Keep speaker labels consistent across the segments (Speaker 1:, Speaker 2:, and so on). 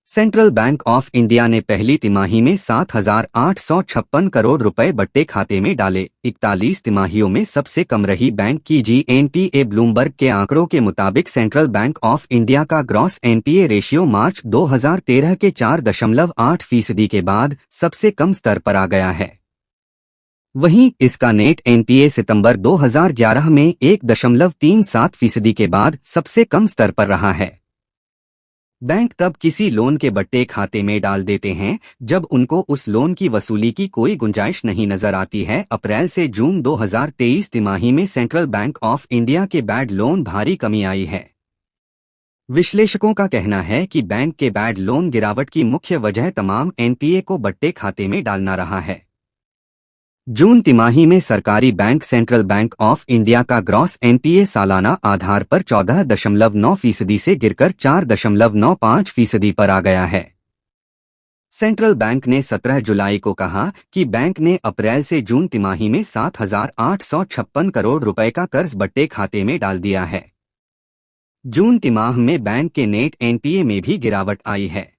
Speaker 1: Central bank of India ने पहली तिमाही में 7,856 करोड़ रुपए बट्टे खाते में डाले। 41 तिमाहियों में सबसे कम रही बैंक की GNPA। ब्लूमबर्ग के आंकड़ों के मुताबिक सेंट्रल बैंक ऑफ इंडिया का ग्रॉस NPA रेशियो मार्च 2013 के 4.8% के बाद सबसे कम स्तर पर आ गया है। वहीं इसका नेट NPA सितंबर 2011 में 1.37% के बाद सबसे कम स्तर पर रहा है। बैंक तब किसी लोन के बट्टे खाते में डाल देते हैं जब उनको उस लोन की वसूली की कोई गुंजाइश नहीं नजर आती है। अप्रैल से जून 2023 तिमाही में सेंट्रल बैंक ऑफ इंडिया के बैड लोन भारी कमी आई है। विश्लेषकों का कहना है कि बैंक के बैड लोन गिरावट की मुख्य वजह तमाम NPA को बट्टे खाते में डालना रहा है। जून तिमाही में सरकारी bank central bank of India का ग्रॉस NPA सालाना आधार पर 14.9% से गिरकर 4.95% पर आ गया है। सेंट्रल बैंक ने 17 जुलाई को कहा कि बैंक ने अप्रैल से जून तिमाही में 7,856 करोड़ रुपए का कर्ज बट्टे खाते में डाल दिया है। जून तिमाह में बैंक के नेट NPA में भी गिरावट आई है।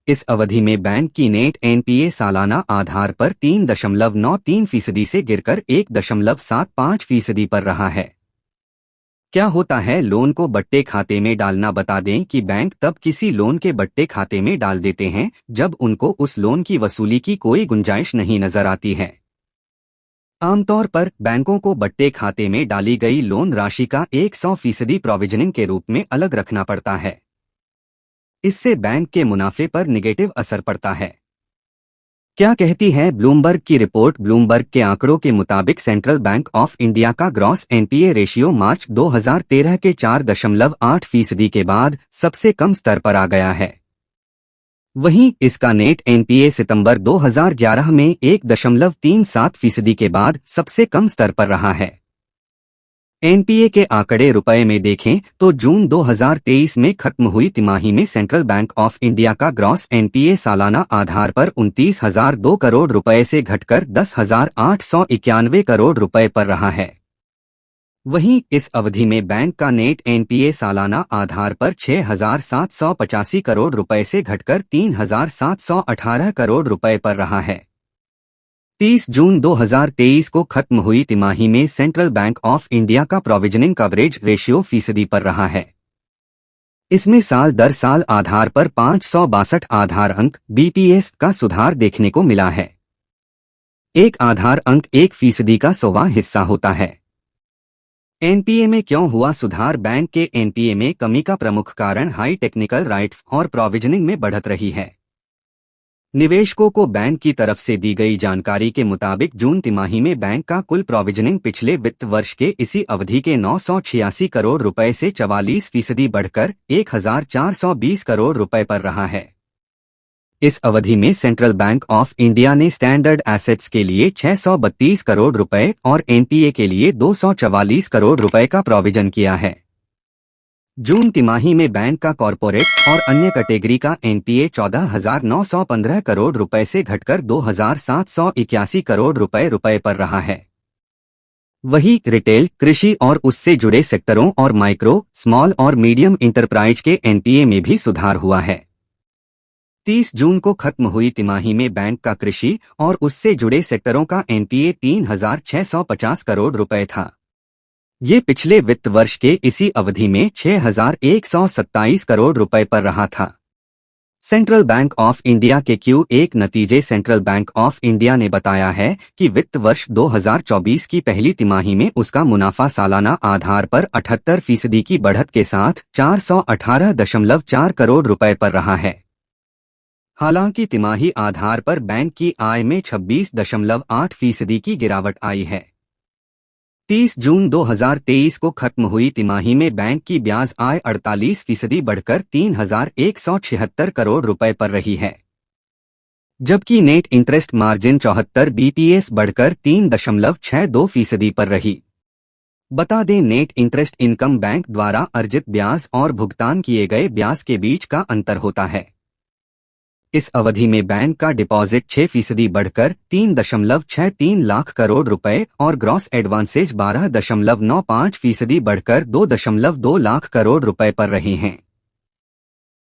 Speaker 1: इस अवधि में बैंक की नेट NPA सालाना आधार पर 3.93% से गिरकर 1.75% पर रहा है। क्या होता है लोन को बट्टे खाते में डालना? बता दें कि बैंक तब किसी लोन के बट्टे खाते में डाल देते हैं जब उनको उस लोन की वसूली की कोई गुंजाइश नहीं नजर आती है। आमतौर पर बैंकों को बट्टे खाते में डाली गई लोन राशि का 100% प्रोविजनिंग के रूप में अलग रखना पड़ता है। इससे बैंक के मुनाफे पर नेगेटिव असर पड़ता है। क्या कहती है ब्लूमबर्ग की रिपोर्ट? ब्लूमबर्ग के आंकड़ों के मुताबिक सेंट्रल बैंक ऑफ इंडिया का ग्रॉस NPA रेशियो मार्च 2013 के 4.8% के बाद सबसे कम स्तर पर आ गया है। वहीं इसका नेट NPA सितंबर 2011 में 1.37% के बाद सबसे कम स्तर पर रहा है। NPA के आंकड़े रुपए में देखें तो जून 2023 में खत्म हुई तिमाही में सेंट्रल बैंक ऑफ इंडिया का ग्रॉस NPA सालाना आधार पर 29,002 करोड़ रुपए से घटकर 10,891 करोड़ रुपए पर रहा है। वहीं इस अवधि में बैंक का नेट NPA सालाना आधार पर 6,785 करोड़ रुपए से घटकर 3,718 करोड़ रुपए पर रहा है। 30 जून 2023 को खत्म हुई तिमाही में सेंट्रल बैंक ऑफ इंडिया का प्रोविजनिंग कवरेज रेशियो फीसदी पर रहा है। इसमें साल दर साल आधार पर 562 आधार अंक BPS का सुधार देखने को मिला है। एक आधार अंक 1% का 100वां हिस्सा होता है। NPA में क्यों हुआ सुधार? बैंक के NPA में कमी का प्रमुख कारण हाई टेक्निकल राइट और प्रोविजनिंग में बढ़त रही है। निवेशकों को बैंक की तरफ से दी गई जानकारी के मुताबिक जून तिमाही में बैंक का कुल प्रोविजनिंग पिछले वित्त वर्ष के इसी अवधि के 986 करोड़ रुपए से 44% बढ़कर 1,420 करोड़ रुपए पर रहा है। इस अवधि में सेंट्रल बैंक ऑफ इंडिया ने स्टैंडर्ड एसेट्स के लिए 632 करोड़ रुपए और NPA के लिए 244 करोड़ रुपए का प्रोविजन किया है। जून तिमाही में बैंक का कॉरपोरेट और अन्य कैटेगरी का NPA 14,915 करोड़ रुपए से घटकर 2,781 करोड़ रुपए पर रहा है। वहीं रिटेल, कृषि और उससे जुड़े सेक्टरों और माइक्रो, स्मॉल और मीडियम इंटरप्राइज के NPA में भी सुधार हुआ है। 30 जून को खत्म हुई तिमाही में बैंक का कृषि और उससे जुड़े सेक्टरों का NPA 3,650 करोड़ रुपए था। ये पिछले वित्त वर्ष के इसी अवधि में 6,127 करोड़ रुपए पर रहा था। सेंट्रल बैंक ऑफ इंडिया के Q1 नतीजे सेंट्रल बैंक ऑफ इंडिया ने बताया है कि वित्त वर्ष 2024 की पहली तिमाही में उसका मुनाफा सालाना आधार पर 78% की बढ़त के साथ 418.4 करोड़ रुपए पर रहा है। हालांकि तिमाही आधार पर बैंक की आय में 26.8% की गिरावट आई है। 30 जून 2023 को खत्म हुई तिमाही में बैंक की ब्याज आय 48% बढ़कर 3,176 करोड़ रुपए पर रही है, जबकि नेट इंटरेस्ट मार्जिन 74 BPS बढ़कर 3.62% पर रही। बता दें नेट इंटरेस्ट इनकम बैंक द्वारा अर्जित ब्याज और भुगतान किए गए ब्याज के बीच का अंतर होता है। इस अवधि में बैंक का डिपॉजिट 6% बढ़कर 3.63 लाख करोड़ रुपए और ग्रॉस एडवांसेज 12.95% बढ़कर 2.2 लाख करोड़ रुपए पर रहे हैं।